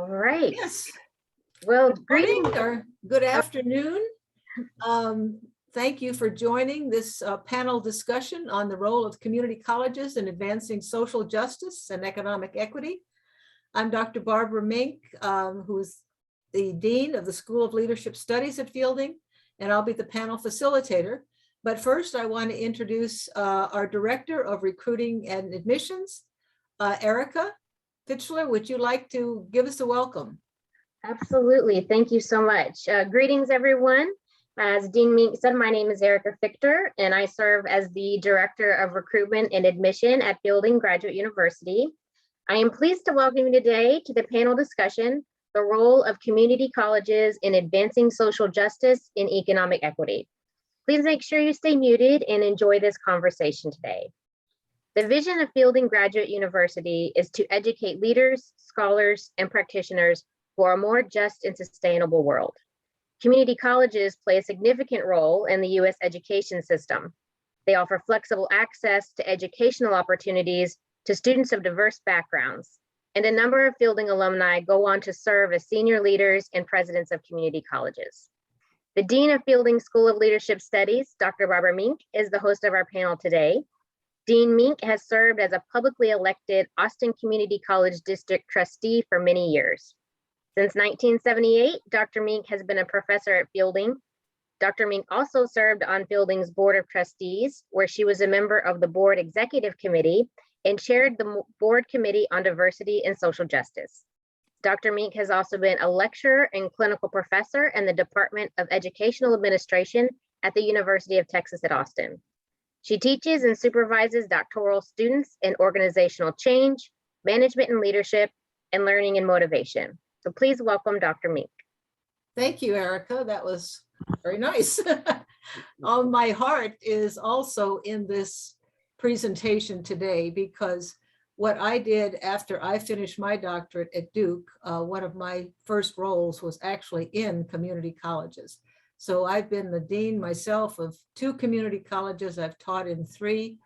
All right. Yes. Well, Good morning greetings. or good afternoon. Thank you for joining this panel discussion on the role of community colleges in advancing social justice and economic equity. I'm Dr. Barbara Mink, who is the Dean of the School of Leadership Studies at Fielding, and I'll be the panel facilitator. But first, I want to introduce our Director of Recruiting and Admissions, Erica Fitchler. Would you like to give us a welcome? Absolutely. Thank you so much. Greetings, everyone. As Dean Mink said, my name is Erica Fichter, and I serve as the Director of Recruitment and Admission at Fielding Graduate University. I am pleased to welcome you today to the panel discussion, The Role of Community Colleges in Advancing Social Justice and Economic Equity. Please make sure you stay muted and enjoy this conversation today. The vision of Fielding Graduate University is to educate leaders, scholars, and practitioners for a more just and sustainable world. Community colleges play a significant role in the U.S. education system. They offer flexible access to educational opportunities to students of diverse backgrounds, and a number of Fielding alumni go on to serve as senior leaders and presidents of community colleges. The Dean of Fielding School of Leadership Studies, Dr. Barbara Mink, is the host of our panel today. Dean Mink has served as a publicly elected Austin Community College District trustee for many years. Since 1978, Dr. Mink has been a professor at Fielding. Dr. Mink also served on Fielding's Board of Trustees, where she was a member of the Board Executive Committee and chaired the Board Committee on Diversity and Social Justice. Dr. Mink has also been a lecturer and clinical professor in the Department of Educational Administration at the University of Texas at Austin. She teaches and supervises doctoral students in organizational change, management and leadership, and learning and motivation. So please welcome Dr. Mink. Thank you, Erica. That was very nice. My heart is also in this presentation today because what I did after I finished my doctorate at Duke, one of my first roles was actually in community colleges. So I've been the dean myself of 2 community colleges. I've taught in 3.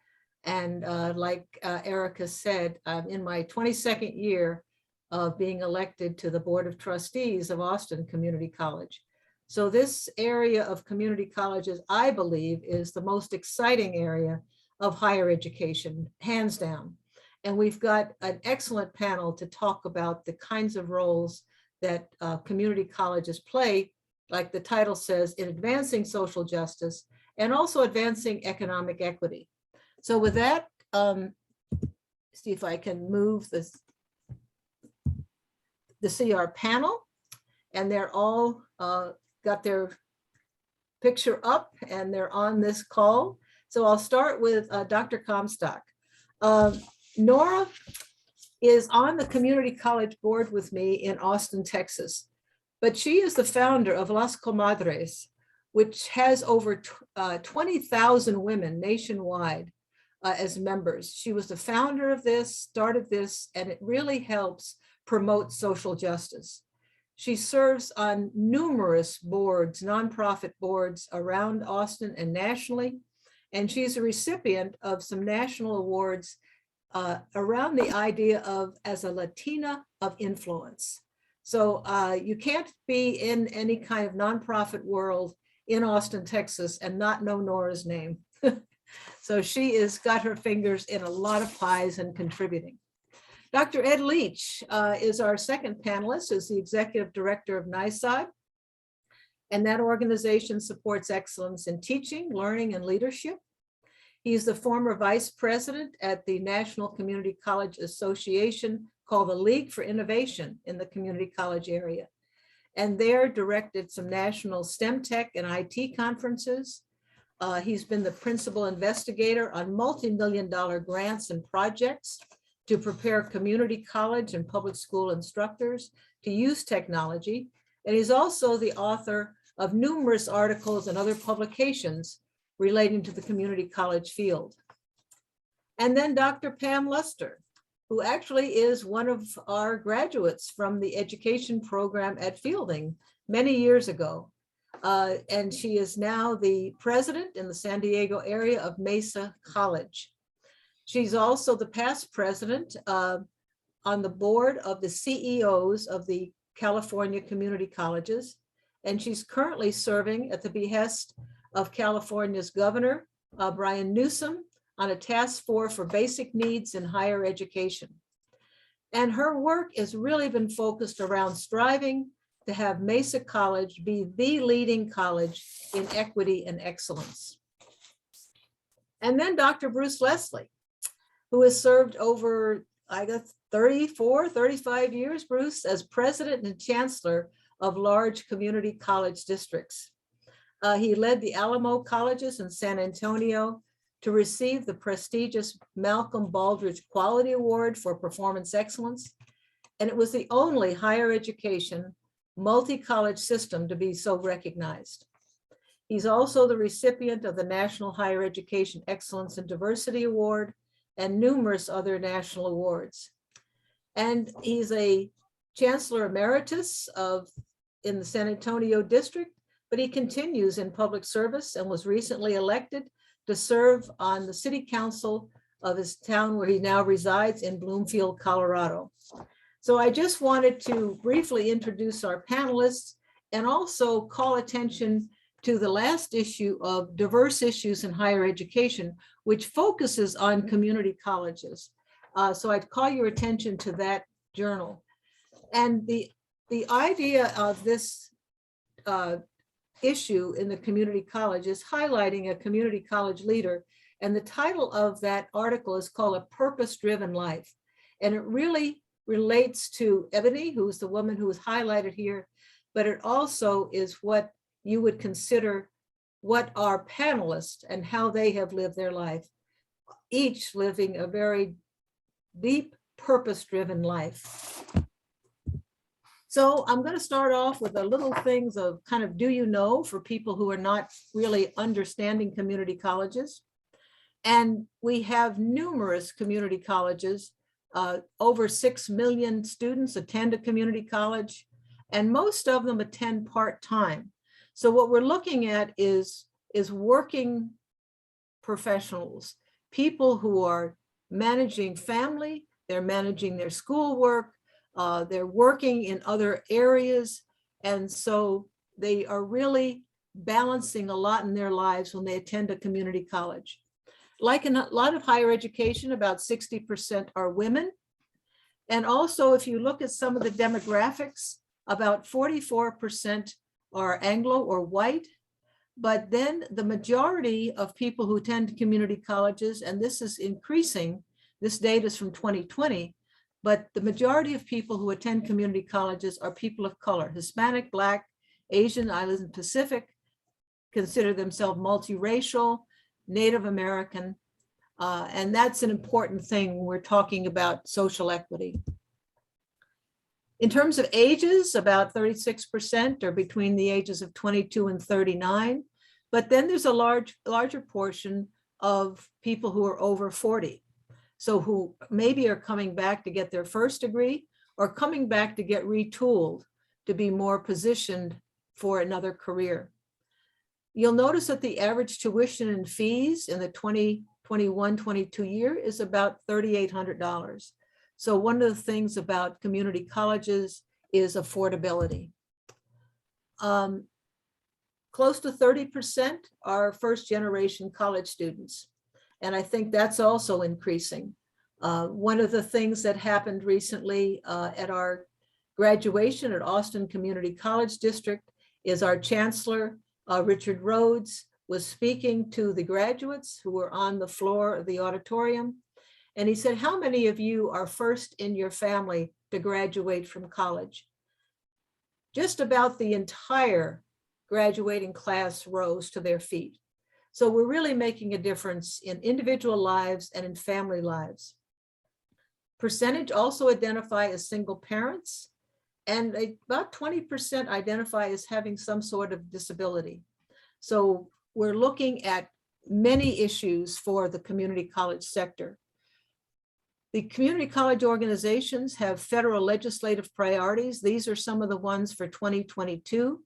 And like Erica said, I'm in my 22nd year of being elected to the Board of Trustees of Austin Community College. So this area of community colleges, I believe, is the most exciting area of higher education, hands down. And we've got an excellent panel to talk about the kinds of roles that community colleges play, like the title says, in advancing social justice and also advancing economic equity. So with that, see if I can move this to see our panel, and they're all got their picture up and they're on this call. So I'll start with Dr. Comstock. Nora is on the community college board with me in Austin, Texas, but she is the founder of Las Comadres, which has over 20,000 women nationwide as members. She was the founder of this, started this, and it really helps promote social justice. She serves on numerous boards, nonprofit boards around Austin and nationally, and she's a recipient of some national awards around the idea of as a Latina of influence. So you can't be in any kind of nonprofit world in Austin, Texas, and not know Nora's name. So she has got her fingers in a lot of pies and contributing. Dr. Ed Leach is our second panelist, is the executive director of NYSOD. And that organization supports excellence in teaching, learning, and leadership. He's the former vice president at the National Community College Association called the League for Innovation in the community college area. And there directed some national STEM tech and IT conferences. He's been the principal investigator on multi-million-dollar grants and projects to prepare community college and public school instructors to use technology. And he's also the author of numerous articles and other publications relating to the community college field. And then Dr. Pam Luster, who actually is one of our graduates from the education program at Fielding many years ago. And she is now the president in the San Diego area of Mesa College. She's also the past president on the board of the CEOs of the California community colleges, and she's currently serving at the behest of California's Governor, Brian Newsom, on a task force for basic needs in higher education. And her work has really been focused around striving to have Mesa College be the leading college in equity and excellence. And then Dr. Bruce Leslie, who has served over, I guess, 34, 35 years, Bruce, as president and chancellor of large community college districts. He led the Alamo colleges in San Antonio to receive the prestigious Malcolm Baldrige Quality Award for Performance Excellence. And it was the only higher education multi-college system to be so recognized. He's also the recipient of the National Higher Education Excellence and Diversity Award and numerous other national awards. And he's a Chancellor Emeritus in the San Antonio district, but he continues in public service and was recently elected to serve on the city council of his town where he now resides in Bloomfield, Colorado. So I just wanted to briefly introduce our panelists and also call attention to the last issue of Diverse Issues in Higher Education, which focuses on community colleges. So I'd call your attention to that journal. And the idea of this issue in the community college is highlighting a community college leader. And the title of that article is called A Purpose-Driven Life. And it really relates to Ebony, who's the woman who is highlighted here, but it also is what you would consider what our panelists and how they have lived their life, each living a very deep, purpose-driven life. So I'm going to start off with the little things of kind of do you know for people who are not really understanding community colleges. And we have numerous community colleges. Over 6 million students attend a community college, and most of them attend part-time. So what we're looking at is working professionals, people who are managing family, they're managing their schoolwork, they're working in other areas. And so they are really balancing a lot in their lives when they attend a community college. Like in a lot of higher education, about 60% are women. And also, if you look at some of the demographics, about 44% are Anglo or white. But then the majority of people who attend community colleges, and this is increasing, this data is from 2020, but the majority of people who attend community colleges are people of color, Hispanic, Black, Asian, Islands and Pacific, consider themselves multiracial, Native American, and that's an important thing when we're talking about social equity. In terms of ages, about 36% are between the ages of 22 and 39, but then there's a larger portion of people who are over 40. So who maybe are coming back to get their first degree or coming back to get retooled to be more positioned for another career. You'll notice that the average tuition and fees in the 2021-22 year is about $3,800. So one of the things about community colleges is affordability. Close to 30% are first generation college students. And I think that's also increasing. One of the things that happened recently at our graduation at Austin Community College District is our chancellor, Richard Rhodes, was speaking to the graduates who were on the floor of the auditorium. And he said, how many of you are first in your family to graduate from college? Just about the entire graduating class rose to their feet. So we're really making a difference in individual lives and in family lives. Percentage also identify as single parents, and about 20% identify as having some sort of disability. So we're looking at many issues for the community college sector. The community college organizations have federal legislative priorities. These are some of the ones for 2022.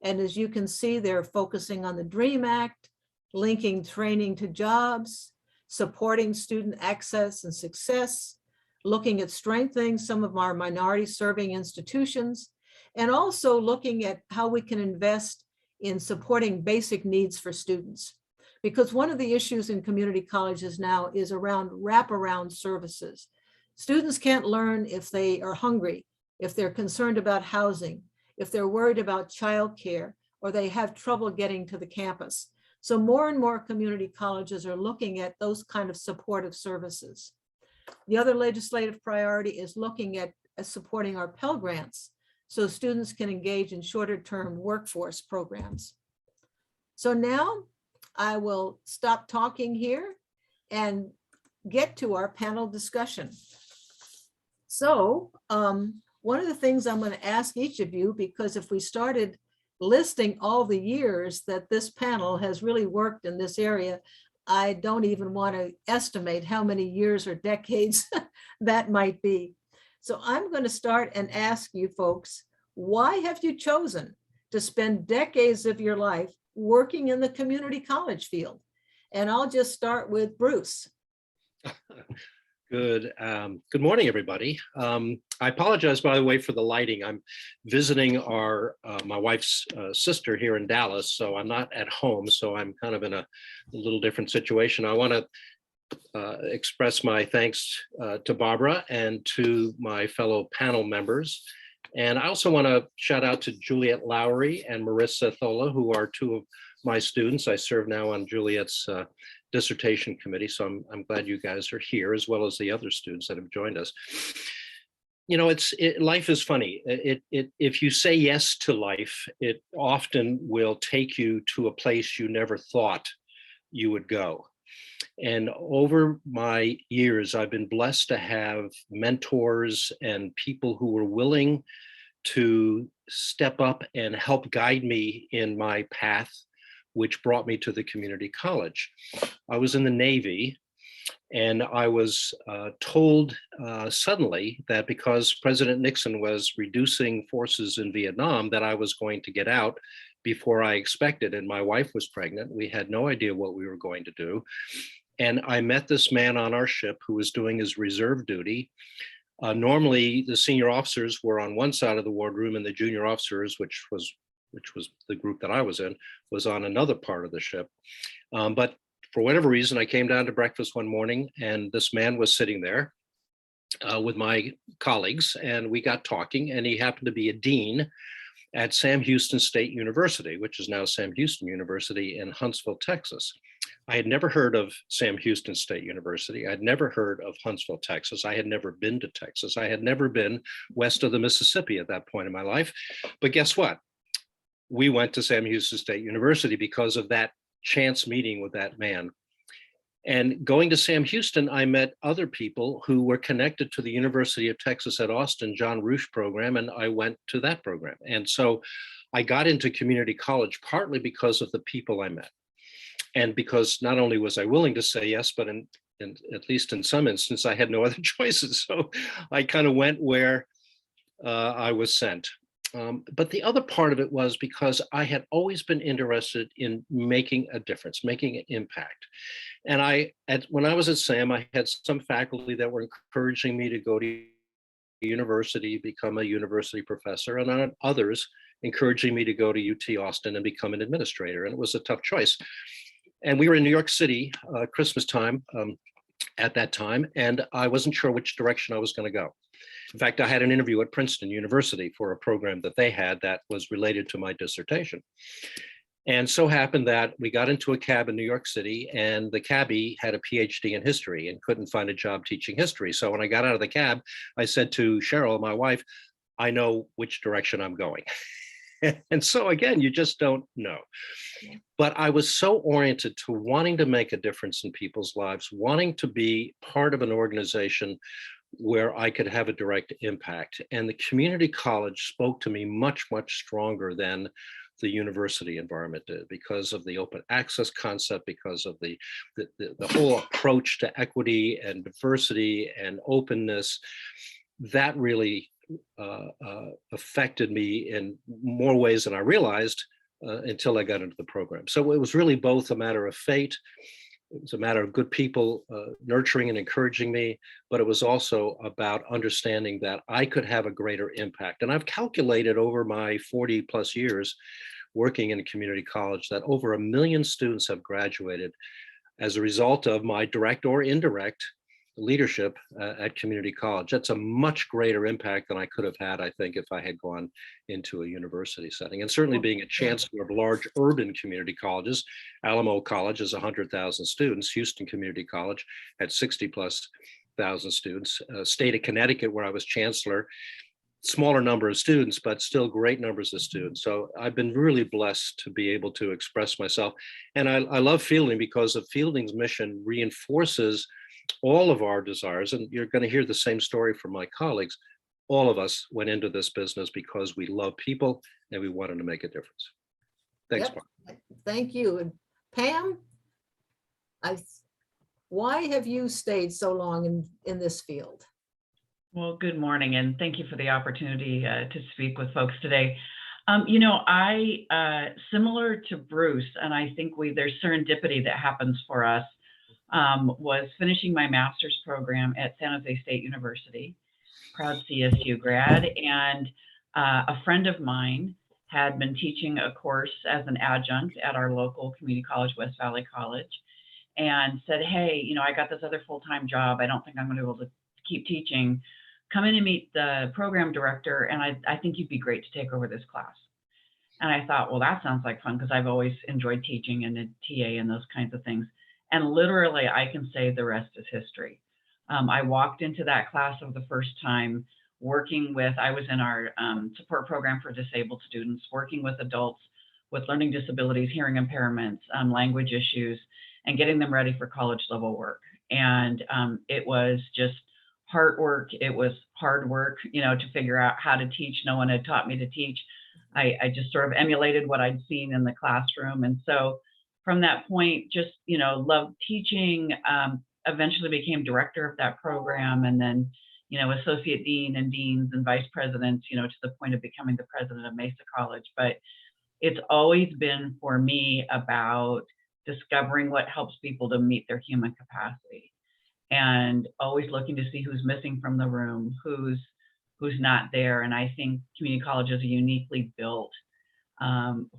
And as you can see, they're focusing on the DREAM Act, linking training to jobs, supporting student access and success, looking at strengthening some of our minority serving institutions, and also looking at how we can invest in supporting basic needs for students. Because one of the issues in community colleges now is around wraparound services. Students can't learn if they are hungry, if they're concerned about housing, if they're worried about childcare, or they have trouble getting to the campus. So more and more community colleges are looking at those kind of supportive services. The other legislative priority is looking at supporting our Pell Grants so students can engage in shorter term workforce programs. So now I will stop talking here and get to our panel discussion. So one of the things I'm going to ask each of you, because if we started listing all the years that this panel has really worked in this area, I don't even want to estimate how many years or decades that might be. So I'm going to start and ask you folks, why have you chosen to spend decades of your life working in the community college field? And I'll just start with Bruce. Good morning, everybody. I apologize, by the way, for the lighting. I'm visiting my wife's sister here in Dallas, so I'm not at home. So I'm kind of in a little different situation. I want to express my thanks to Barbara and to my fellow panel members. And I also want to shout out to Juliet Lowry and Marissa Thola, who are two of my students. I serve now on Juliet's dissertation committee, so I'm glad you guys are here, as well as the other students that have joined us. You know, life is funny. If you say yes to life, it often will take you to a place you never thought you would go. And over my years, I've been blessed to have mentors and people who were willing to step up and help guide me in my path, which brought me to the community college. I was in the Navy, and I was told suddenly that because President Nixon was reducing forces in Vietnam, that I was going to get out before I expected. And my wife was pregnant. We had no idea what we were going to do. And I met this man on our ship who was doing his reserve duty. Normally, the senior officers were on one side of the wardroom, and the junior officers, which was the group that I was in, was on another part of the ship. But for whatever reason, I came down to breakfast one morning, and this man was sitting there with my colleagues, and we got talking, and he happened to be a dean at Sam Houston State University, which is now Sam Houston University in Huntsville, Texas. I had never heard of Sam Houston State University. I'd never heard of Huntsville, Texas. I had never been to Texas. I had never been west of the Mississippi at that point in my life. But guess what? We went to Sam Houston State University because of that chance meeting with that man. And going to Sam Houston, I met other people who were connected to the University of Texas at Austin, John Roosh program, and I went to that program. And so I got into community college partly because of the people I met. And because not only was I willing to say yes, but in at least in some instances, I had no other choices. So I kind of went where I was sent. But the other part of it was because I had always been interested in making a difference, making an impact. And when I was at Sam, I had some faculty that were encouraging me to go to university, become a university professor, and I had others encouraging me to go to UT Austin and become an administrator. And it was a tough choice. And we were in New York City, Christmas time at that time, and I wasn't sure which direction I was going to go. In fact, I had an interview at Princeton University for a program that they had that was related to my dissertation. And so happened that we got into a cab in New York City, and the cabbie had a PhD in history and couldn't find a job teaching history. So when I got out of the cab, I said to Cheryl, my wife, I know which direction I'm going. And so again, you just don't know. But I was so oriented to wanting to make a difference in people's lives, wanting to be part of an organization where I could have a direct impact. And the community college spoke to me much, much stronger than the university environment did, because of the open access concept, because of the whole approach to equity and diversity and openness. That really affected me in more ways than I realized until I got into the program. So it was really both a matter of fate it was a matter of good people nurturing and encouraging me, but it was also about understanding that I could have a greater impact. And I've calculated over my 40 plus years working in a community college that over 1 million students have graduated as a result of my direct or indirect leadership at community college. That's a much greater impact than I could have had, I think, if I had gone into a university setting. And certainly being a chancellor of large urban community colleges, Alamo College is 100,000 students, Houston Community College had 60 plus thousand students, state of Connecticut, where I was chancellor, smaller number of students, but still great numbers of students. So I've been really blessed to be able to express myself. And I love Fielding because of Fielding's mission reinforces all of our desires. And you're going to hear the same story from my colleagues. All of us went into this business because we love people and we wanted to make a difference. Thanks, Yep. Mark. Thank you. And Pam, why have you stayed so long in this field? Well, good morning, and thank you for the opportunity to speak with folks today. I, similar to Bruce, and I think there's serendipity that happens for us, was finishing my master's program at San Jose State University, proud CSU grad, and a friend of mine had been teaching a course as an adjunct at our local community college, West Valley College, and said, hey, I got this other full-time job. I don't think I'm going to be able to keep teaching. Come in and meet the program director, and I think you'd be great to take over this class. And I thought, well, that sounds like fun, because I've always enjoyed teaching and a TA and those kinds of things. And literally, I can say the rest is history. I walked into that class for the first time I was in our support program for disabled students, working with adults with learning disabilities, hearing impairments, language issues, and getting them ready for college level work. And it was just hard work. It was hard work, to figure out how to teach. No one had taught me to teach. I just sort of emulated what I'd seen in the classroom. And so from that point, just, loved teaching, eventually became director of that program, and then, associate dean and deans and vice presidents, to the point of becoming the president of Mesa College. But it's always been for me about discovering what helps people to meet their human capacity, and always looking to see who's missing from the room, who's not there. And I think community colleges are uniquely built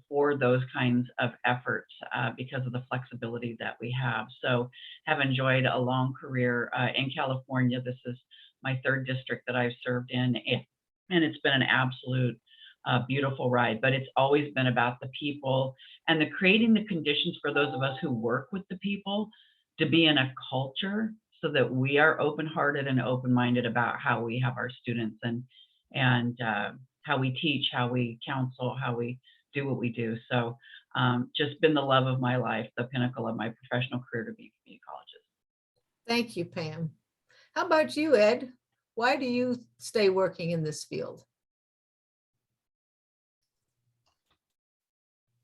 for those kinds of efforts because of the flexibility that we have. So have enjoyed a long career in California. This is my third district that I've served in, and it's been an absolute beautiful ride. But it's always been about the people and creating the conditions for those of us who work with the people to be in a culture so that we are open-hearted and open-minded about how we have our students and how we teach, how we counsel, how we do what we do. So just been the love of my life, the pinnacle of my professional career to be in community colleges. Thank you, Pam. How about you, Ed? Why do you stay working in this field?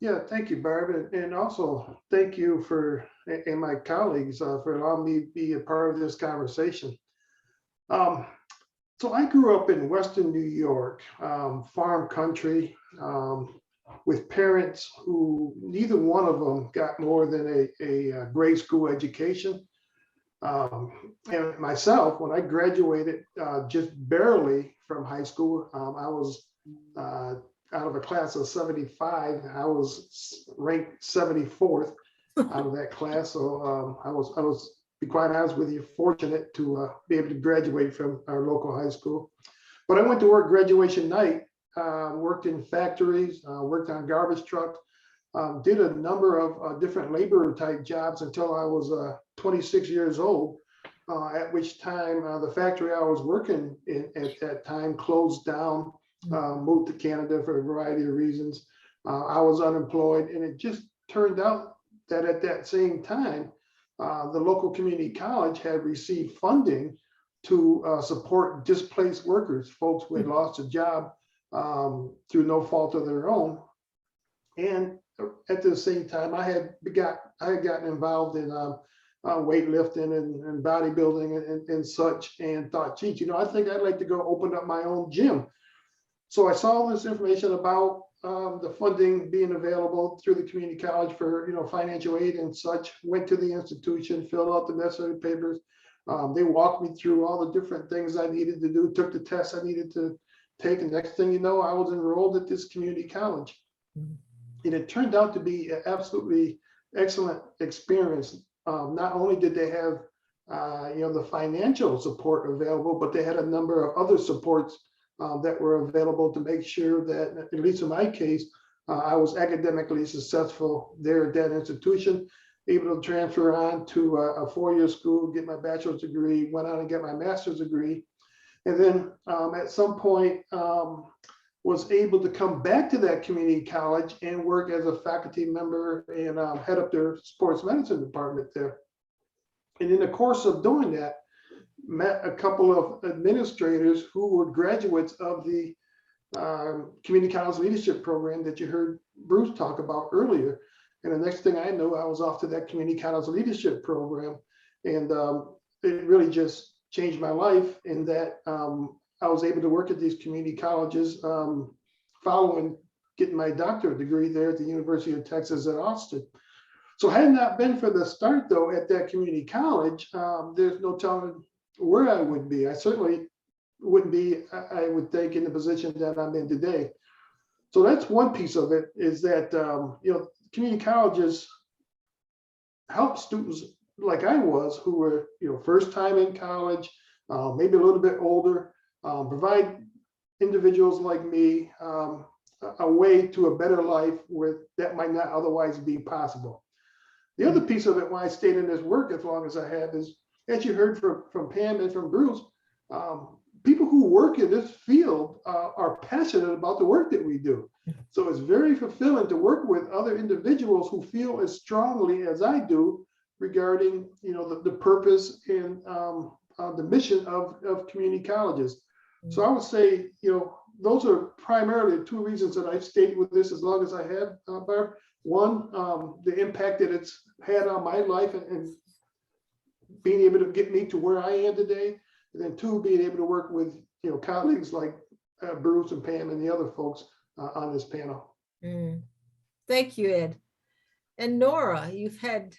Yeah, thank you, Barb. And also thank you and my colleagues for allowing me to be a part of this conversation. So I grew up in Western New York, farm country, with parents who neither one of them got more than a grade school education. And myself, when I graduated just barely from high school, I was out of a class of 75. I was ranked 74th out of that class. So I was, to be quite honest with you, fortunate to be able to graduate from our local high school. But I went to work graduation night, worked in factories, worked on garbage trucks, did a number of different labor type jobs until I was 26 years old, at which time the factory I was working in at that time closed down, moved to Canada for a variety of reasons. I was unemployed, and it just turned out that at that same time, the local community college had received funding to support displaced workers, folks who had lost a job through no fault of their own. And at the same time, I had gotten involved in weightlifting and bodybuilding and such, and thought, geez, I think I'd like to go open up my own gym. So I saw this information about the funding being available through the community college for, financial aid and such. Went to the institution, filled out the necessary papers. They walked me through all the different things I needed to do, took the tests I needed to take. And next thing you know, I was enrolled at this community college. And it turned out to be an absolutely excellent experience. Not only did they have, the financial support available, but they had a number of other supports that were available to make sure that, at least in my case, I was academically successful there at that institution, able to transfer on to a four-year school, get my bachelor's degree, went on and get my master's degree. And then at some point, was able to come back to that community college and work as a faculty member and head up their sports medicine department there. And in the course of doing that, met a couple of administrators who were graduates of the community college leadership program that you heard Bruce talk about earlier. And the next thing I knew, I was off to that community college leadership program. And it really just changed my life in that I was able to work at these community colleges following getting my doctorate degree there at the University of Texas at Austin. So had it not been for the start though at that community college, there's no telling where I would be. I certainly wouldn't be, I would think, in the position that I'm in today. So that's one piece of it, is that, community colleges help students like I was, who were, first time in college, maybe a little bit older, provide individuals like me a way to a better life where that might not otherwise be possible. The other piece of it, why I stayed in this work as long as I have, is, as you heard from Pam and from Bruce, people who work in this field are passionate about the work that we do. So it's very fulfilling to work with other individuals who feel as strongly as I do regarding, the purpose and the mission of community colleges. So I would say, those are primarily the two reasons that I've stayed with this as long as I have, Barb. One, the impact that it's had on my life and being able to get me to where I am today. And then two, being able to work with, colleagues like Bruce and Pam and the other folks on this panel. Thank you, Ed. And Nora, you've had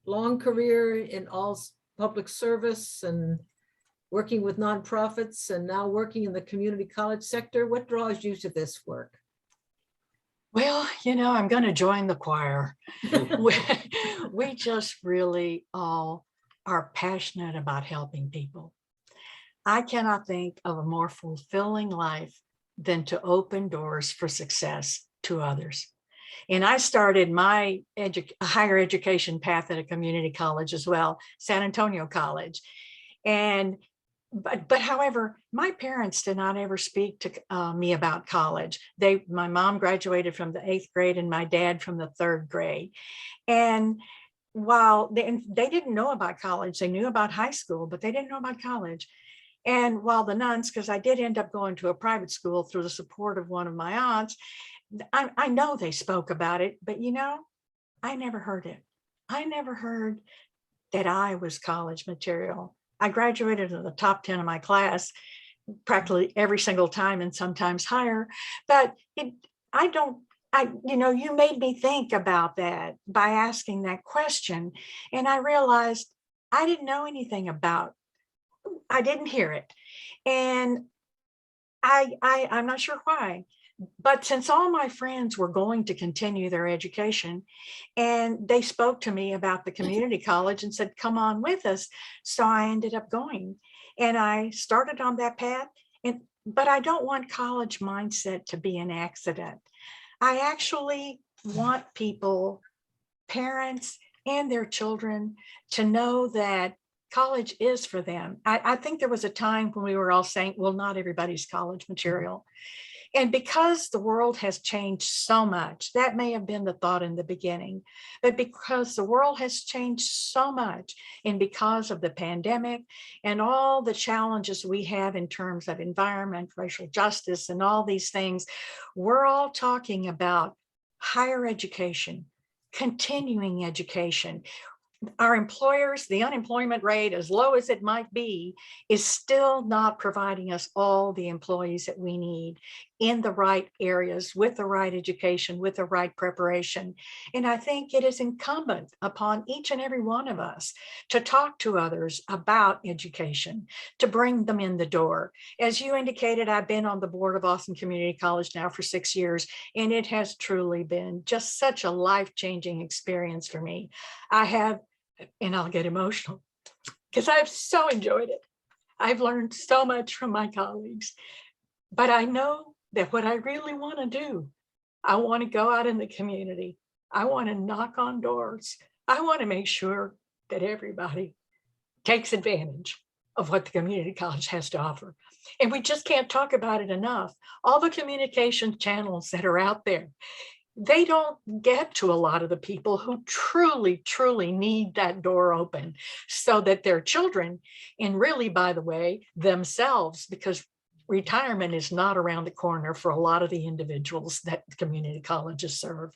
long career in all public service and working with nonprofits and now working in the community college sector. What draws you to this work? Well, I'm going to join the choir. We just really all are passionate about helping people. I cannot think of a more fulfilling life than to open doors for success to others. And I started my higher education path at a community college as well, San Antonio College. But however, my parents did not ever speak to me about college. My mom graduated from the 8th grade and my dad from the 3rd grade. And while they didn't know about college, they knew about high school, but they didn't know about college. And while the nuns, because I did end up going to a private school through the support of one of my aunts, I know they spoke about it, but I never heard it. I never heard that I was college material. I graduated in the top 10 of my class practically every single time and sometimes higher, but you made me think about that by asking that question. And I realized I didn't know anything about, I didn't hear it. And I'm not sure why, but since all my friends were going to continue their education and they spoke to me about the community college and said, come on with us. So I ended up going and I started on that path. But I don't want college mindset to be an accident. I actually want people, parents and their children, to know that college is for them. I think there was a time when we were all saying, well, not everybody's college material. And because the world has changed so much, that may have been the thought in the beginning, but because the world has changed so much and because of the pandemic and all the challenges we have in terms of environment, racial justice, and all these things, we're all talking about higher education, continuing education, our employers, the unemployment rate, as low as it might be, is still not providing us all the employees that we need in the right areas, with the right education, with the right preparation. And I think it is incumbent upon each and every one of us to talk to others about education, to bring them in the door. As you indicated, I've been on the board of Austin Community College now for 6 years, and it has truly been just such a life-changing experience for me. I have, and I'll get emotional because I've so enjoyed it. I've learned so much from my colleagues, but I know that what I really want to do, I want to go out in the community. I want to knock on doors. I want to make sure that everybody takes advantage of what the community college has to offer. And we just can't talk about it enough. All the communication channels that are out there, they don't get to a lot of the people who truly, truly need that door open so that their children, and really, by the way, themselves, because retirement is not around the corner for a lot of the individuals that community colleges serve.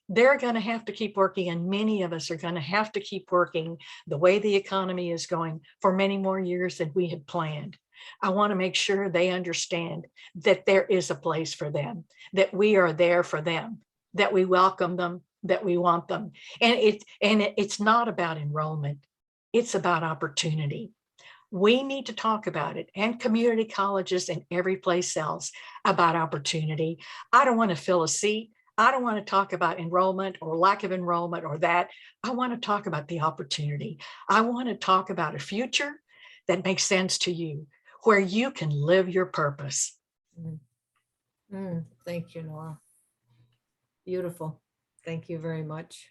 They're going to have to keep working, and many of us are going to have to keep working the way the economy is going for many more years than we had planned. I want to make sure they understand that there is a place for them, that we are there for them, that we welcome them, that we want them. And it's not about enrollment. It's about opportunity. We need to talk about it, and community colleges and every place else, about opportunity. I don't want to fill a seat. I don't want to talk about enrollment or lack of enrollment or that. I want to talk about the opportunity. I want to talk about a future that makes sense to you, where you can live your purpose. Thank you, Nora. Beautiful. Thank you very much.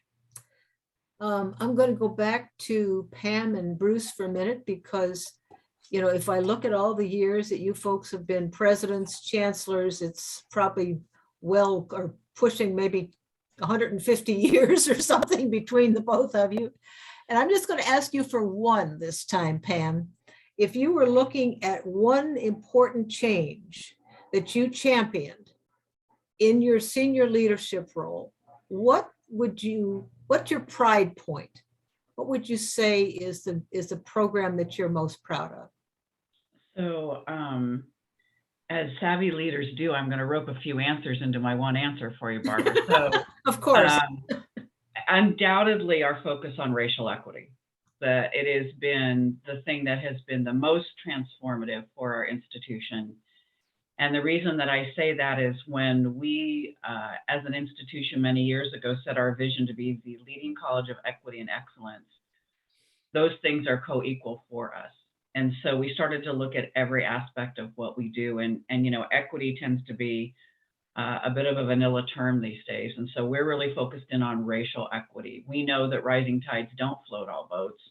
I'm going to go back to Pam and Bruce for a minute because, you know, if I look at all the years that you folks have been presidents, chancellors, it's probably well or pushing maybe 150 years or something between the both of you. And I'm just going to ask you for one this time, Pam. If you were looking at one important change that you championed in your senior leadership role, what's your pride point? What would you say is the program that you're most proud of? So as savvy leaders do, I'm going to rope a few answers into my one answer for you, Barbara. So of course. Undoubtedly our focus on racial equity. That it has been the thing that has been the most transformative for our institution. And the reason that I say that is when we, as an institution many years ago, set our vision to be the leading college of equity and excellence, those things are co-equal for us. And so we started to look at every aspect of what we do. And you know, equity tends to be a bit of a vanilla term these days. And so we're really focused in on racial equity. We know that rising tides don't float all boats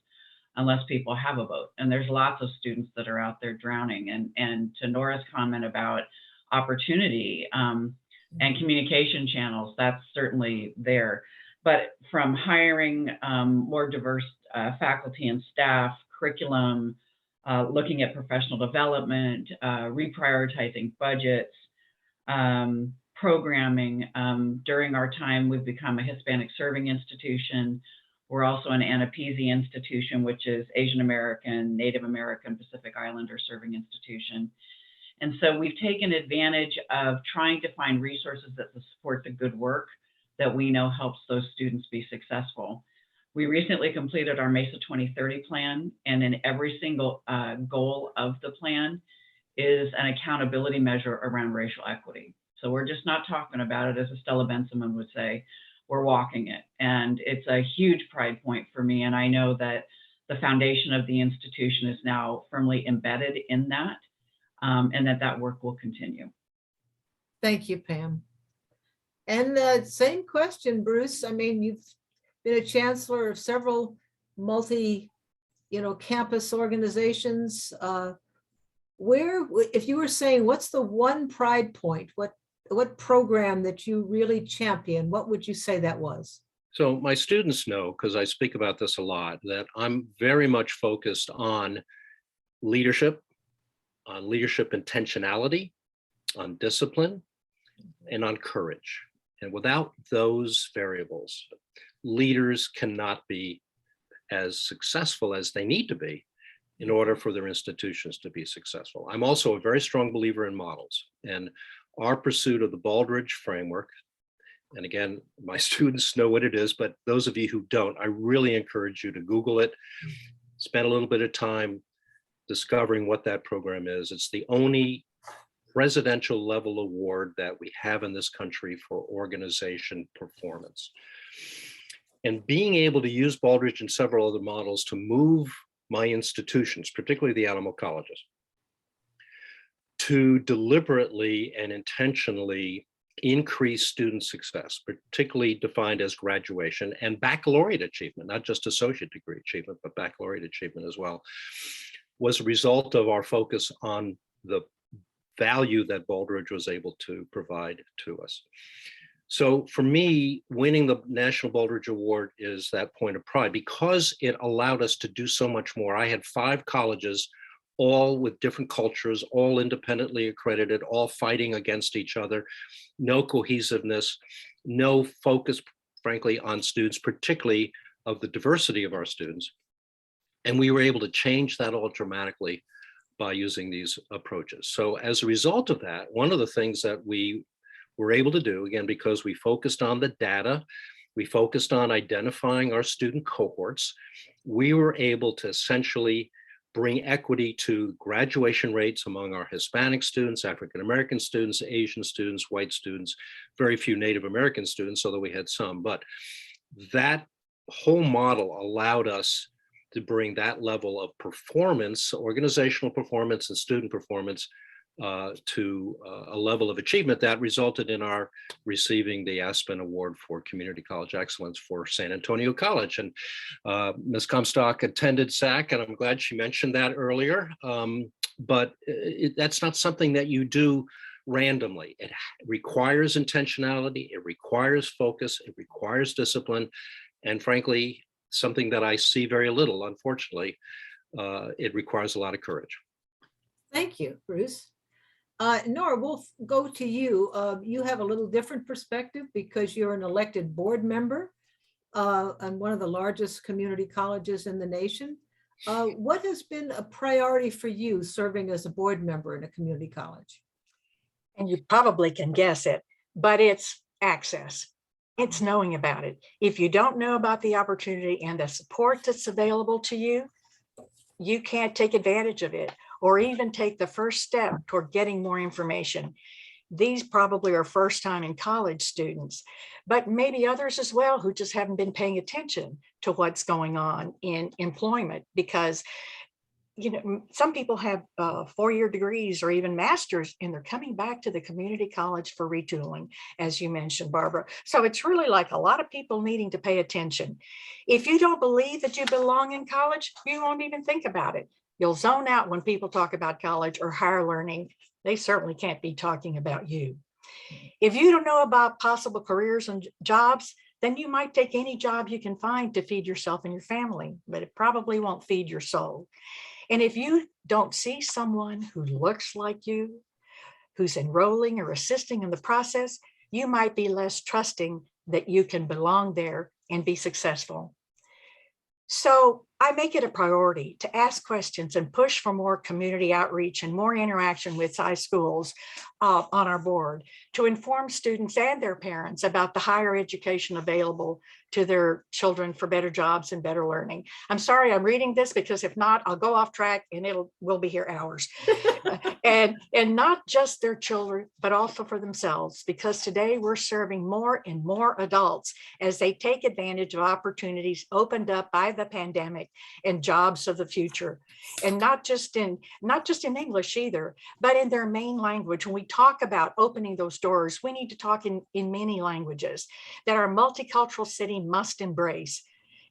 unless people have a boat. And there's lots of students that are out there drowning. And to Nora's comment about opportunity and communication channels, that's certainly there. But from hiring more diverse faculty and staff, curriculum, looking at professional development, reprioritizing budgets, programming. During our time, we've become a Hispanic serving institution. We're also an Anapeasy institution, which is Asian American, Native American, Pacific Islander serving institution. And so we've taken advantage of trying to find resources that support the good work that we know helps those students be successful. We recently completed our MESA 2030 plan, and in every single goal of the plan is an accountability measure around racial equity. So we're just not talking about it, as Estella Bensaman would say, we're walking it. And it's a huge pride point for me. And I know that the foundation of the institution is now firmly embedded in that, and that work will continue. Thank you, Pam. And the same question, Bruce. I mean, you've been a chancellor of several campus organizations. If you were saying, what's the one pride point? What program that you really champion? What would you say that was? So my students know, because I speak about this a lot, that I'm very much focused on leadership intentionality, on discipline, and on courage. And without those variables, leaders cannot be as successful as they need to be in order for their institutions to be successful. I'm also a very strong believer in models, and our pursuit of the Baldrige framework, and again, my students know what it is, but those of you who don't, I really encourage you to Google it, spend a little bit of time discovering what that program is. It's the only presidential level award that we have in this country for organization performance. And being able to use Baldrige and several other models to move my institutions, particularly the animal colleges, to deliberately and intentionally increase student success, particularly defined as graduation and baccalaureate achievement, not just associate degree achievement, but baccalaureate achievement as well, was a result of our focus on the value that Baldrige was able to provide to us. So for me, winning the National Baldrige Award is that point of pride because it allowed us to do so much more. I had 5 colleges, all with different cultures, all independently accredited, all fighting against each other, no cohesiveness, no focus, frankly, on students, particularly of the diversity of our students. And we were able to change that all dramatically by using these approaches. So as a result of that, one of the things that we were able to do, again, because we focused on the data, we focused on identifying our student cohorts, we were able to essentially bring equity to graduation rates among our Hispanic students, African-American students, Asian students, white students, very few Native American students, although we had some. But that whole model allowed us to bring that level of performance, organizational performance and student performance to a level of achievement that resulted in our receiving the Aspen Award for Community College Excellence for San Antonio College. And Ms. Comstock attended SAC, and I'm glad she mentioned that earlier. But that's not something that you do randomly. It requires intentionality, it requires focus, it requires discipline, and frankly, something that I see very little, unfortunately. It requires a lot of courage. Thank you, Bruce. Nora, we'll go to you. You have a little different perspective because you're an elected board member on one of the largest community colleges in the nation. What has been a priority for you serving as a board member in a community college? And you probably can guess it, but it's access. It's knowing about it. If you don't know about the opportunity and the support that's available to you, you can't take advantage of it or even take the first step toward getting more information. These probably are first time in college students, but maybe others as well who just haven't been paying attention to what's going on in employment because some people have 4-year degrees or even masters, and they're coming back to the community college for retooling, as you mentioned, Barbara. So it's really like a lot of people needing to pay attention. If you don't believe that you belong in college, you won't even think about it. You'll zone out when people talk about college or higher learning. They certainly can't be talking about you. If you don't know about possible careers and jobs, then you might take any job you can find to feed yourself and your family, but it probably won't feed your soul. And if you don't see someone who looks like you, who's enrolling or assisting in the process, you might be less trusting that you can belong there and be successful. So I make it a priority to ask questions and push for more community outreach and more interaction with high schools on our board to inform students and their parents about the higher education available to their children for better jobs and better learning. I'm sorry I'm reading this because if not, I'll go off track and we'll be here hours. and not just their children, but also for themselves, because today we're serving more and more adults as they take advantage of opportunities opened up by the pandemic and jobs of the future. And not just in English either, but in their main language. When we talk about opening those doors, we need to talk in many languages that our multicultural city must embrace.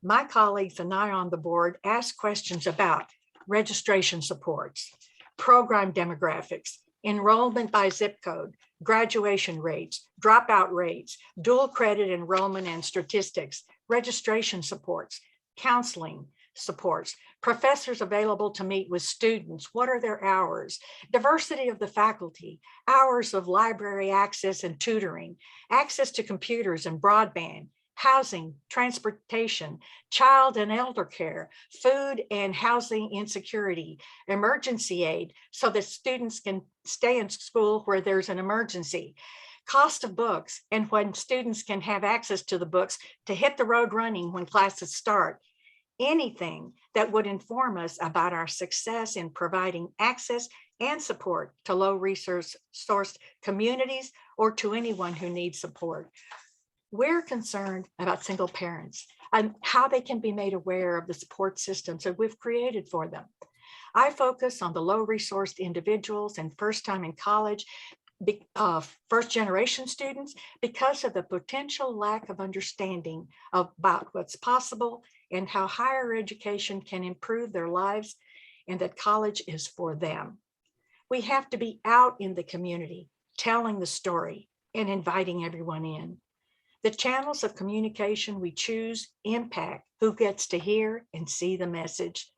My colleagues and I on the board ask questions about registration supports, program demographics, enrollment by zip code, graduation rates, dropout rates, dual credit enrollment and statistics, registration supports, counseling supports, professors available to meet with students, what are their hours, diversity of the faculty, hours of library access and tutoring, access to computers and broadband, housing, transportation, child and elder care, food and housing insecurity, emergency aid so that students can stay in school where there's an emergency, cost of books, and when students can have access to the books to hit the road running when classes start. Anything that would inform us about our success in providing access and support to low resource sourced communities or to anyone who needs support. We're concerned about single parents and how they can be made aware of the support systems that we've created for them. I focus on the low resourced individuals and first time in college, first generation students, because of the potential lack of understanding about what's possible and how higher education can improve their lives, and that college is for them. We have to be out in the community, telling the story and inviting everyone in. The channels of communication we choose impact who gets to hear and see the message.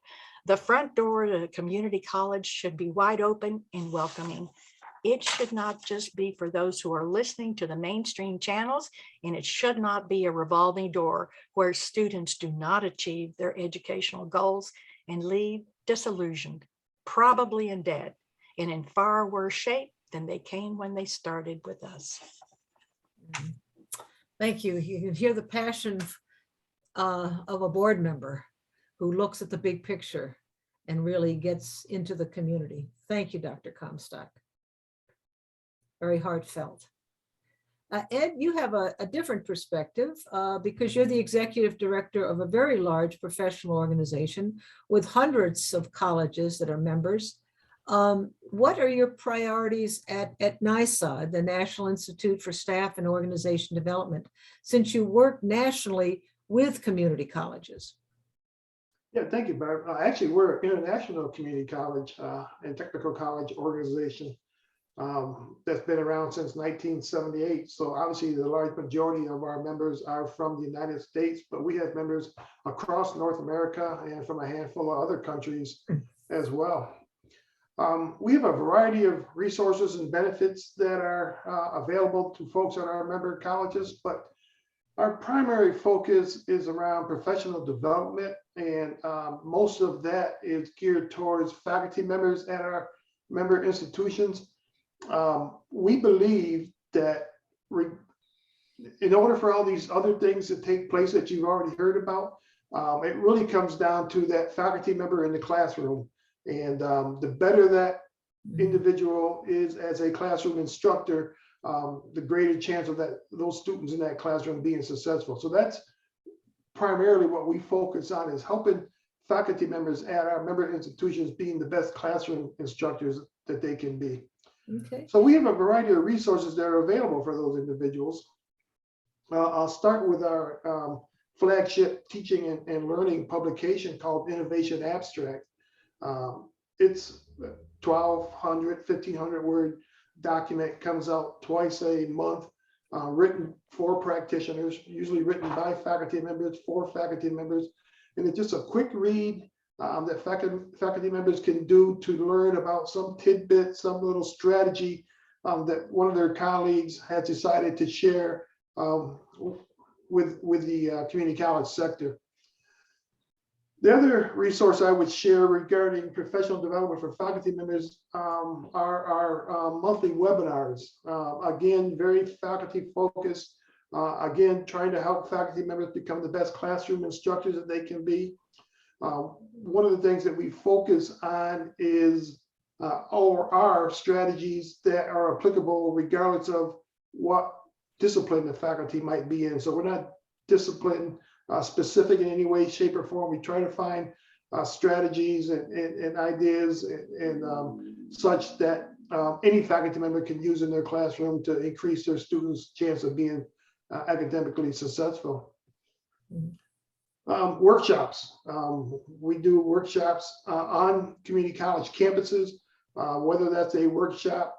The front door to the community college should be wide open and welcoming. It should not just be for those who are listening to the mainstream channels, and it should not be a revolving door where students do not achieve their educational goals and leave disillusioned, probably in debt, and in far worse shape than they came when they started with us. Thank you. You can hear the passion of a board member who looks at the big picture and really gets into the community. Thank you, Dr. Comstock. Very heartfelt. Ed, you have a different perspective because you're the executive director of a very large professional organization with hundreds of colleges that are members. What are your priorities at NISA, the National Institute for Staff and Organization Development, since you work nationally with community colleges? Yeah, thank you, Barb. Actually, we're an international community college and technical college organization that's been around since 1978. So obviously the large majority of our members are from the United States, but we have members across North America and from a handful of other countries as well. We have a variety of resources and benefits that are available to folks at our member colleges, but our primary focus is around professional development, and most of that is geared towards faculty members at our member institutions. We believe that in order for all these other things to take place that you've already heard about, it really comes down to that faculty member in the classroom. And the better that individual is as a classroom instructor, the greater chance of those students in that classroom being successful. So that's primarily what we focus on, is helping faculty members at our member institutions being the best classroom instructors that they can be. Okay. So we have a variety of resources that are available for those individuals. I'll start with our flagship teaching and learning publication called Innovation Abstract. It's 1,200, 1,500 word document, comes out twice a month, written for practitioners, usually written by faculty members, for faculty members. And it's just a quick read that faculty members can do to learn about some tidbit, some little strategy that one of their colleagues has decided to share with the community college sector. The other resource I would share regarding professional development for faculty members are our monthly webinars. Again, very faculty focused. Again, trying to help faculty members become the best classroom instructors that they can be. One of the things that we focus on is our strategies that are applicable regardless of what discipline the faculty might be in. So we're not discipline specific in any way, shape, or form. We try to find strategies and ideas and such that any faculty member can use in their classroom to increase their students' chance of being academically successful. Workshops. We do workshops on community college campuses, whether that's a workshop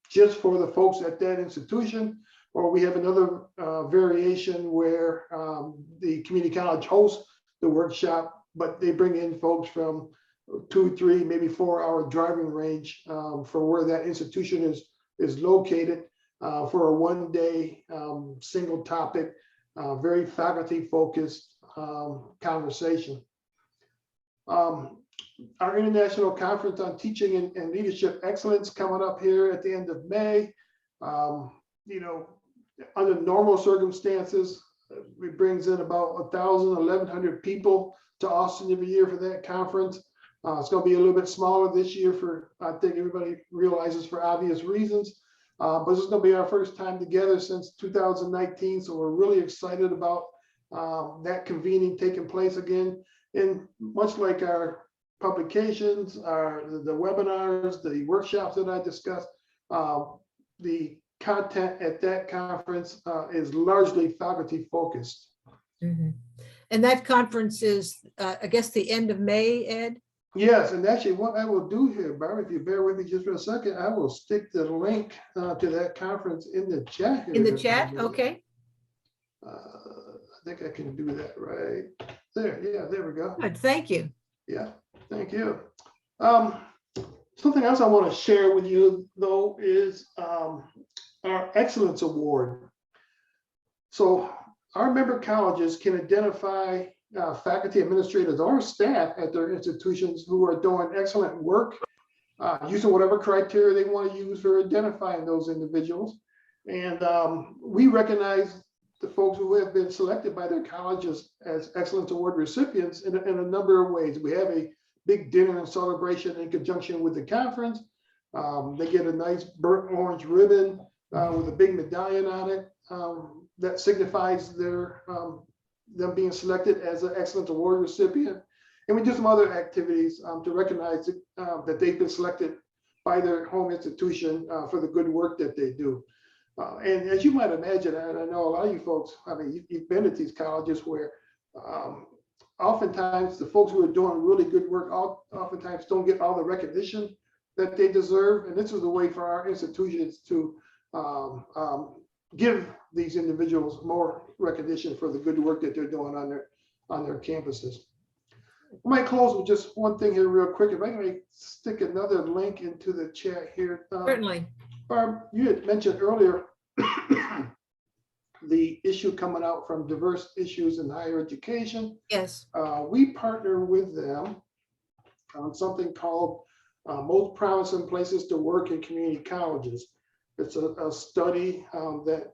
just for the folks at that institution, or we have another variation where the community college hosts the workshop, but they bring in folks from 2, 3, maybe 4 hour driving range for where that institution is located for a one-day single topic very faculty focused conversation. Our International Conference on Teaching and Leadership Excellence coming up here at the end of May. You know, under normal circumstances, it brings in about 1,000, 1,100 people to Austin every year for that conference. It's going to be a little bit smaller this year for, I think everybody realizes, for obvious reasons. But this is going to be our first time together since 2019. So we're really excited about that convening taking place again. And much like our publications, the webinars, the workshops that I discussed, the content at that conference is largely faculty focused. Mm-hmm. And that conference is, I guess, the end of May, Ed? Yes, and actually what I will do here, Barbara, if you bear with me just for a second, I will stick the link to that conference in the chat. In the chat, okay. I think I can do that right there. Yeah, there we go. Good, thank you. Yeah, thank you. Something else I want to share with you, though, is our Excellence Award. So our member colleges can identify faculty, administrators, or staff at their institutions who are doing excellent work, using whatever criteria they want to use for identifying those individuals. And we recognize the folks who have been selected by their colleges as Excellence Award recipients in a number of ways. We have a big dinner and celebration in conjunction with the conference. They get a nice burnt orange ribbon with a big medallion on it that signifies their them being selected as an Excellence Award recipient. And we do some other activities to recognize that they've been selected by their home institution for the good work that they do. And as you might imagine, and I know a lot of you folks, I mean, you've been at these colleges where oftentimes the folks who are doing really good work oftentimes don't get all the recognition that they deserve. And this is a way for our institutions to give these individuals more recognition for the good work that they're doing on their campuses. I might close with just one thing here real quick. If I may stick another link into the chat here. Certainly. Barb, you had mentioned earlier the issue coming out from Diverse Issues in Higher Education. Yes. We partner with them on something called Most Promising Places to Work in Community Colleges. It's a study that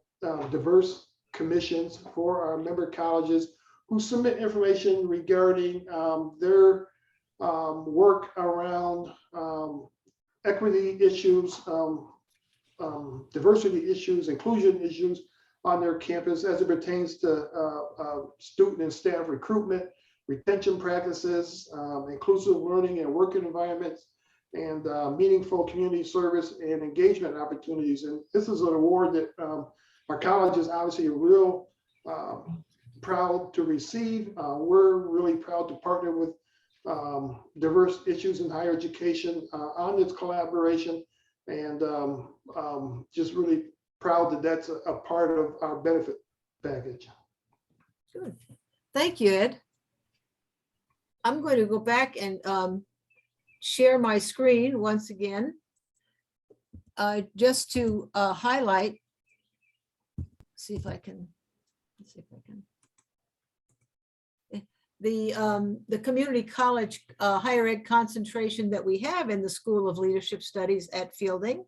diverse commissions for our member colleges who submit information regarding their work around equity issues, diversity issues, inclusion issues on their campus as it pertains to student and staff recruitment, retention practices, inclusive learning and working environments, and meaningful community service and engagement opportunities. And this is an award that our college is obviously real proud to receive. We're really proud to partner with Diverse Issues in Higher Education on this collaboration, and just really proud that that's a part of our benefit package. Good. Thank you, Ed. I'm going to go back and share my screen once again, just to highlight. See if I can. Let's see if I can. The community college higher ed concentration that we have in the School of Leadership Studies at Fielding.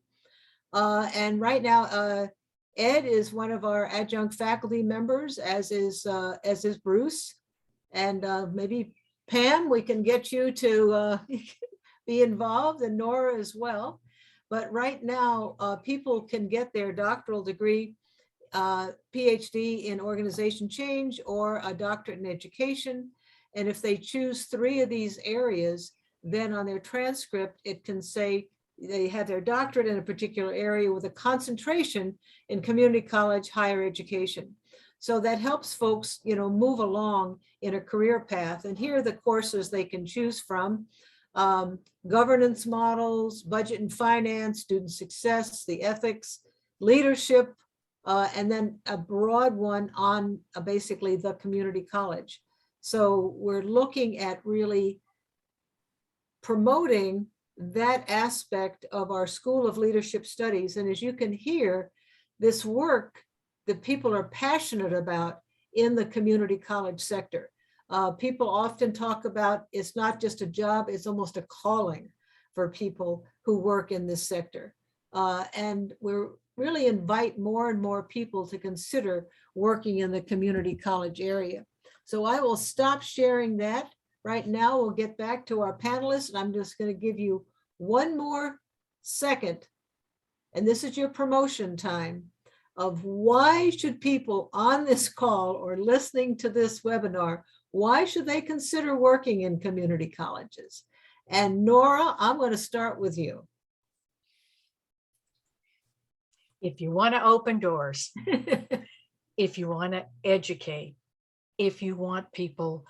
And right now, Ed is one of our adjunct faculty members, as is Bruce. And maybe Pam, we can get you to be involved, and Nora as well. But right now, people can get their doctoral degree, PhD in organization change, or a doctorate in education. And if they choose 3 of these areas, then on their transcript, it can say they have their doctorate in a particular area with a concentration in community college higher education. So that helps folks, move along in a career path. And here are the courses they can choose from: governance models, budget and finance, student success, the ethics, leadership, and then a broad one on basically the community college. So we're looking at really promoting that aspect of our School of Leadership Studies. And as you can hear, this work that people are passionate about in the community college sector. People often talk about it's not just a job, it's almost a calling for people who work in this sector. And we're really invite more and more people to consider working in the community college area. So I will stop sharing that. Right now, we'll get back to our panelists, and I'm just going to give you one more second. And this is your promotion time of why should people on this call or listening to this webinar, why should they consider working in community colleges? And Nora, I'm going to start with you. If you want to open doors, if you want to educate, if you want people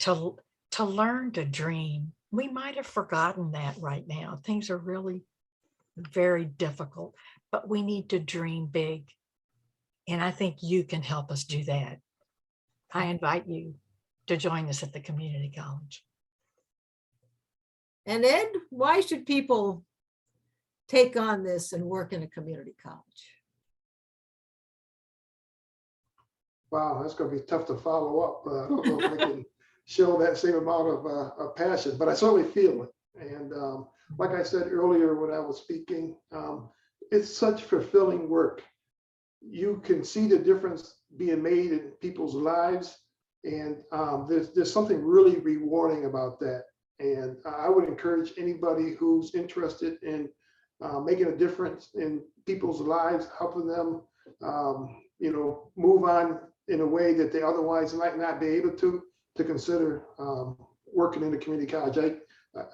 to learn to dream, we might have forgotten that right now. Things are really very difficult, but we need to dream big. And I think you can help us do that. I invite you to join us at the community college. And Ed, why should people take on this and work in a community college? Wow, that's going to be tough to follow up. I don't know if I can show that same amount of passion, but I certainly feel it. And like I said earlier when I was speaking, it's such fulfilling work. You can see the difference being made in people's lives, and there's something really rewarding about that. And I would encourage anybody who's interested in making a difference in people's lives, helping them, move on in a way that they otherwise might not be able to consider working in a community college.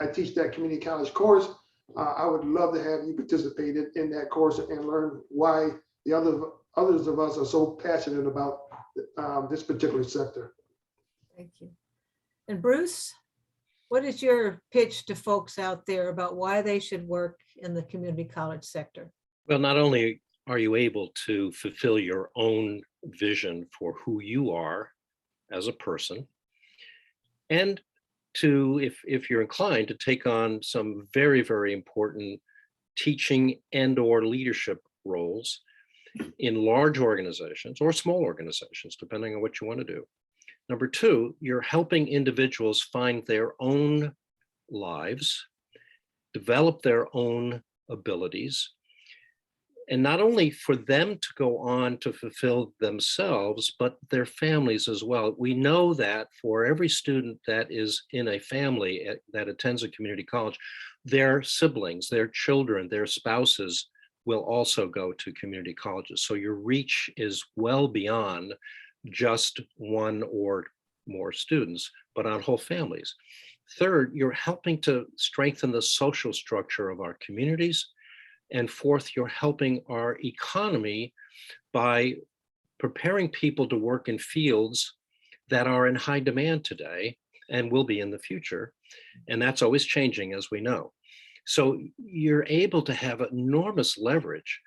I teach that community college course. I would love to have you participate in that course and learn why the others of us are so passionate about this particular sector. Thank you. And Bruce, what is your pitch to folks out there about why they should work in the community college sector? Well, not only are you able to fulfill your own vision for who you are as a person, and to, if you're inclined, to take on some very, very important teaching and or leadership roles in large organizations or small organizations, depending on what you want to do. Number two, you're helping individuals find their own lives, develop their own abilities, and not only for them to go on to fulfill themselves, but their families as well. We know that for every student that is in a family that attends a community college, their siblings, their children, their spouses will also go to community colleges. So your reach is well beyond just one or more students, but on whole families. Third, you're helping to strengthen the social structure of our communities. And fourth, you're helping our economy by preparing people to work in fields that are in high demand today and will be in the future. And that's always changing, as we know. So you're able to have enormous leverage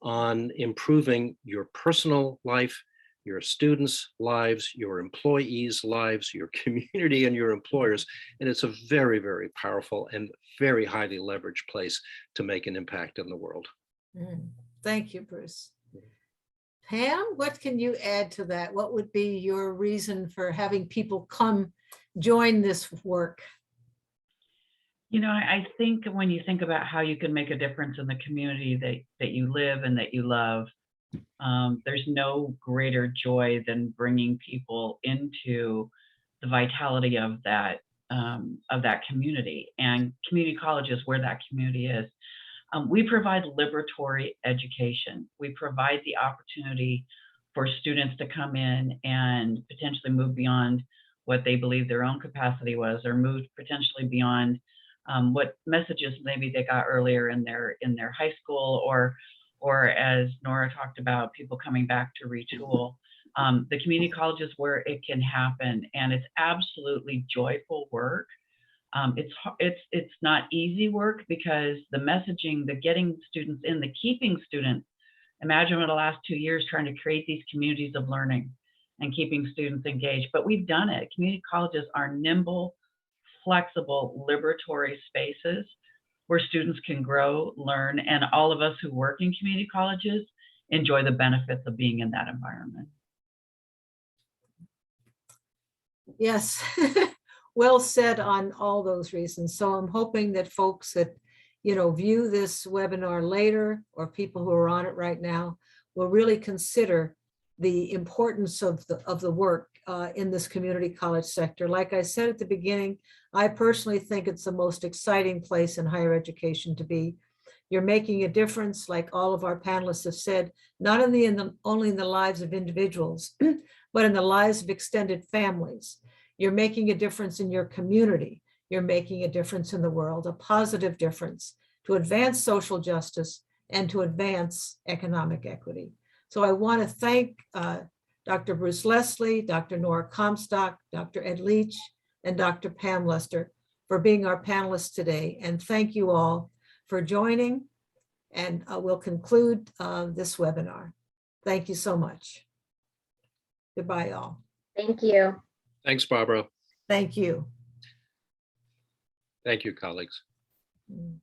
on improving your personal life, your students' lives, your employees' lives, your community, and your employers. And it's a very, very powerful and very highly leveraged place to make an impact in the world. Thank you, Bruce. Pam, what can you add to that? What would be your reason for having people come join this work? You know, I think when you think about how you can make a difference in the community that you live and that you love, there's no greater joy than bringing people into the vitality of that community. And community college is where that community is. We provide liberatory education. We provide the opportunity for students to come in and potentially move beyond what they believe their own capacity was, or move potentially beyond what messages maybe they got earlier in their high school, or as Nora talked about, people coming back to retool. The community college is where it can happen, and it's absolutely joyful work. It's not easy work, because the messaging, the getting students in, the keeping students, imagine over the last 2 years trying to create these communities of learning and keeping students engaged. But we've done it. Community colleges are nimble, flexible, liberatory spaces where students can grow, learn, and all of us who work in community colleges enjoy the benefits of being in that environment. Yes, well said on all those reasons. So I'm hoping that folks that, view this webinar later, or people who are on it right now, will really consider the importance of the work in this community college sector. Like I said at the beginning, I personally think it's the most exciting place in higher education to be. You're making a difference, like all of our panelists have said, not only in the lives of individuals, but in the lives of extended families. You're making a difference in your community. You're making a difference in the world, a positive difference to advance social justice and to advance economic equity. So I want to thank Dr. Bruce Leslie, Dr. Nora Comstock, Dr. Ed Leach, and Dr. Pam Lester for being our panelists today. And thank you all for joining. And we'll conclude this webinar. Thank you so much. Goodbye, all. Thank you. Thanks, Barbara. Thank you. Thank you, colleagues. Mm.